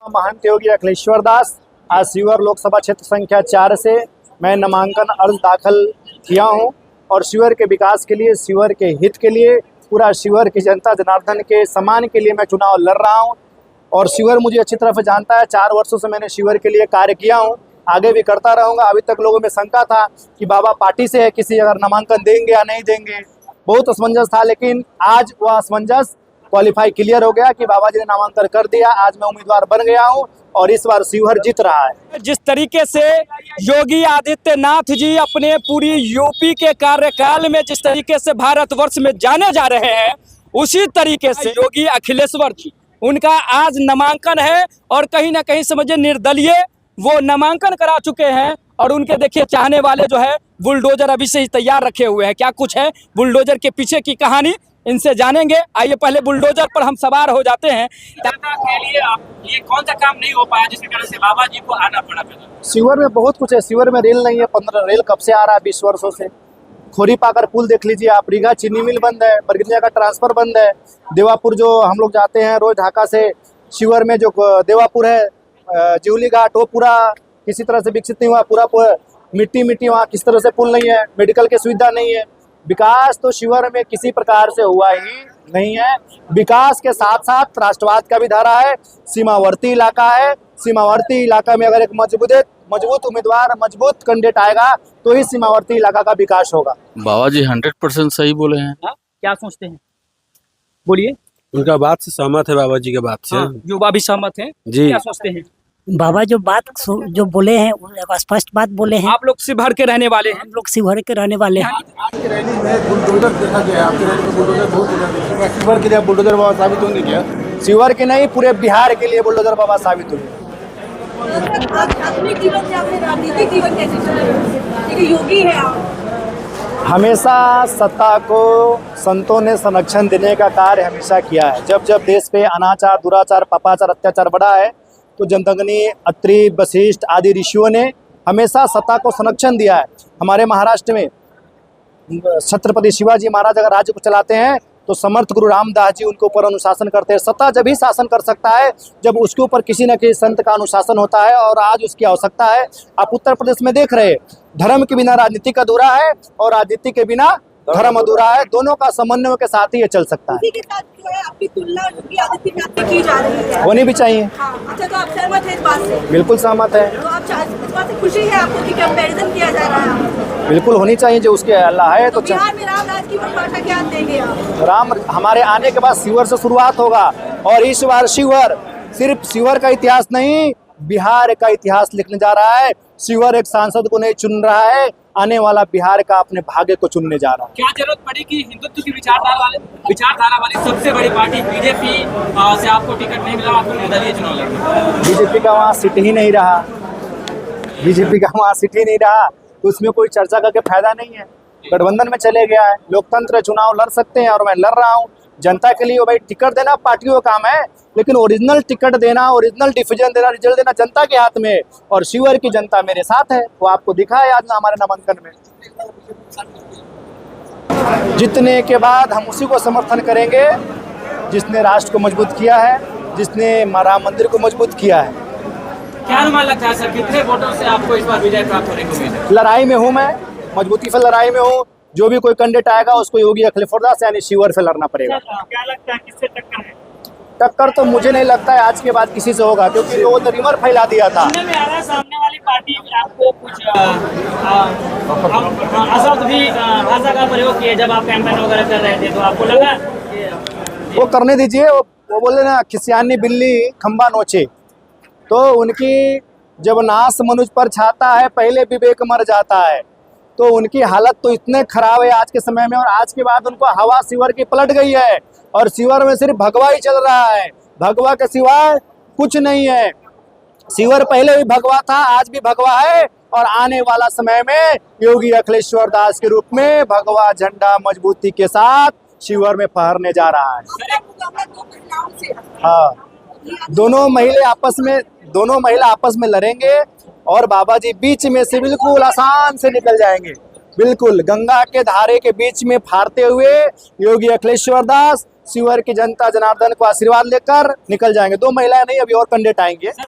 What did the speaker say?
महंत योगी अखिलेश्वर दास। आज शिवहर लोकसभा क्षेत्र संख्या 4 से मैं नामांकन अर्ज दाखिल किया हूं और शिवहर के विकास के लिए, शिवहर के हित के लिए, पूरा शिवहर की जनता जनार्दन के सम्मान के लिए मैं चुनाव लड़ रहा हूं। और शिवहर मुझे अच्छी तरह से जानता है। 4 वर्षों से मैंने शिवहर के लिए कार्य किया हूं, आगे भी करता रहूंगा। अभी तक लोगों में शंका था कि बाबा पार्टी से है, किसी अगर नामांकन देंगे या नहीं देंगे, बहुत असमंजस था, लेकिन आज वह असमंजस क्वालिफाई क्लियर हो गया कि बाबा जी ने नामांकन कर दिया। आज मैं उम्मीदवार बन गया हूं और इस बार शिवहर जीत रहा है। जिस तरीके से योगी आदित्यनाथ जी अपने पूरी यूपी के कार्यकाल में जिस तरीके से भारतवर्ष में जाने जा रहे हैं, उसी तरीके से योगी अखिलेश्वर जी, उनका आज नामांकन है और कहीं ना कहीं समझिए निर्दलीय वो नामांकन करा चुके हैं। और उनके देखिए चाहने वाले जो है बुलडोजर अभी से ही तैयार रखे हुए हैं। क्या कुछ है बुलडोजर के पीछे की कहानी, इनसे जानेंगे। आइए पहले बुलडोजर पर हम सवार हो जाते हैं। जनता के लिए ये कौन सा काम नहीं हो पाया जिसके कारण से बाबा जी को आना पड़ा? शिवहर में बहुत कुछ है। शिवहर में रेल नहीं है, 15 रेल कब से आ रहा है, 20 वर्षों से। खोरी पाकर पुल देख लीजिए आप, रीगा चीनी मिल बंद है, बरगनिया का ट्रांसफर बंद है। देवापुर जो हम लोग जाते हैं रोज ढाका से शिवहर में, जो देवापुर है, जिवली घाट, वो पूरा किसी तरह से विकसित नहीं हुआ। पूरा मिट्टी वहाँ किसी तरह से पुल नहीं है, मेडिकल की सुविधा नहीं है। विकास तो शिवहर में किसी प्रकार से हुआ ही नहीं है। विकास के साथ साथ राष्ट्रवाद का भी धारा है। सीमावर्ती इलाका है, सीमावर्ती इलाका में अगर एक मजबूत उम्मीदवार, मजबूत कैंडिडेट आएगा तो ही सीमावर्ती इलाका का विकास होगा। बाबा जी 100% सही बोले हैं। क्या सोचते हैं, बोलिए। उनका बात से सहमत है, बाबा जी के बात से। युवा भी सहमत है जी। क्या सोचते हैं? बाबा जो बोले हैं स्पष्ट बात बोले हैं। आप लोग शिवहर के रहने वाले हैं? हम लोग शिवहर के रहने वाले हैं। शिवहर के लिए बुलडोजर बाबा साबित होंगे क्या? शिवहर के नहीं, पूरे बिहार के लिए बुलडोजर बाबा साबित होंगे। आध्यात्मिक जीवन से आपने राजनीतिक जीवन कैसे चला? एक योगी है आप। हमेशा सत्ता को संतों ने संरक्षण देने का कार्य हमेशा किया है। जब जब देश पे अनाचार, दुराचार, पापाचार, अत्याचार बढ़ा है तो जनदंगनी, अत्रि, वशिष्ठ आदि ऋषियों ने हमेशा सत्ता को संरक्षण दिया है। हमारे महाराष्ट्र में छत्रपति शिवाजी महाराज अगर राज्य को चलाते हैं तो समर्थ गुरु रामदास जी उनके ऊपर अनुशासन करते हैं। सत्ता जब ही शासन कर सकता है जब उसके ऊपर किसी न किसी संत का अनुशासन होता है, और आज उसकी आवश्यकता है। आप उत्तर प्रदेश में देख रहे हैं, धर्म के बिना राजनीति अधूरा है और राजनीति के बिना धर्म अधूरा है। दोनों का समन्वय के साथ ही ये चल सकता है। इसी के साथ जो है आपकी तुलना योगी आदित्यनाथ से की जा रही है, होनी भी चाहिए। हाँ, अच्छा, तो आप सहमत हैं इस बात से? बिल्कुल सहमत है। तो आप इस बात से खुशी है आपको कि कंपैरिजन किया जा रहा है? बिल्कुल होनी चाहिए, जो उसके अल्लाह है तो बिहार में राम राज की परिभाषा क्या देंगे आप? राम हमारे आने के बाद शिवहर से शुरुआत होगा और इस बार शिवहर सिर्फ शिवहर का इतिहास नहीं, बिहार का इतिहास लिखने जा रहा है। शिवहर एक सांसद को नहीं चुन रहा है, आने वाला बिहार का अपने भाग्य को चुनने जा रहा है। क्या जरूरत पड़ी कि हिंदुत्व की विचारधारा वाली सबसे बड़ी पार्टी बीजेपी से आपको टिकट नहीं मिला, आपको निर्दलीय चुनाव लड़ना? बीजेपी का वहाँ सीट ही नहीं रहा, बीजेपी का वहाँ सीट ही नहीं रहा तो उसमें कोई चर्चा करके फायदा नहीं है। गठबंधन में चले गया है, लोकतंत्र, चुनाव लड़ सकते हैं और मैं लड़ रहा हूँ जनता के लिए। भाई टिकट देना पार्टियों का काम है, लेकिन ओरिजिनल टिकट देना, ओरिजिनल डिसीजन देना, रिजल्ट देना जनता के हाथ में है। और शिवहर की जनता मेरे साथ है, वो आपको दिखा है आज हमारे नामांकन में। जीतने के बाद हम उसी को समर्थन करेंगे जिसने राष्ट्र को मजबूत किया है, जिसने राम मंदिर को मजबूत किया है। क्या अनुमान लगता है सर, कितने वोटों से आपको इस बार विजय प्राप्त होने को उम्मीद है? लड़ाई में हूँ मैं, मजबूती से लड़ाई में हूँ। जो भी कोई कैंडिडेट आएगा उसको योगी अखिलेश्वर दास यानी शिवहर से लड़ना पड़ेगा। क्या लगता है किससे टक्कर है? टक्कर तो मुझे नहीं लगता है आज के बाद किसी से होगा, क्योंकि लोगों ने रिमर फैला दिया था। सामने वाली पार्टी आपको कुछ अशब्द भी भाषा का प्रयोग किए जब आप कैंपेन वगैरह कर रहे थे, तो आपको लगा? वो करने दीजिए, वो बोले ना खिसियानी बिल्ली खंबा नोचे, तो उनकी जब नाश मनुष्य पर छाता है पहले विवेक मर जाता है। तो उनकी हालत तो इतने खराब है आज के समय में, और आज के बाद उनको हवा शिवहर की पलट गई है और शिवहर में सिर्फ भगवा ही चल रहा है, भगवा के सिवाय कुछ नहीं है। शिवहर पहले भी भगवा था, आज भी भगवा है और आने वाला समय में योगी अखिलेश्वर दास के रूप में भगवा झंडा मजबूती के साथ शिवहर में फहरने जा रहा है। हाँ, दोनों महिला आपस में लड़ेंगे और बाबा जी बीच में से बिल्कुल आसान से निकल जाएंगे। बिल्कुल गंगा के धारे के बीच में फाड़ते हुए योगी अखिलेश्वर दास शिवहर की जनता जनार्दन को आशीर्वाद लेकर निकल जाएंगे। 2 महिलाएं नहीं, अभी और कैंडिडेट आएंगे।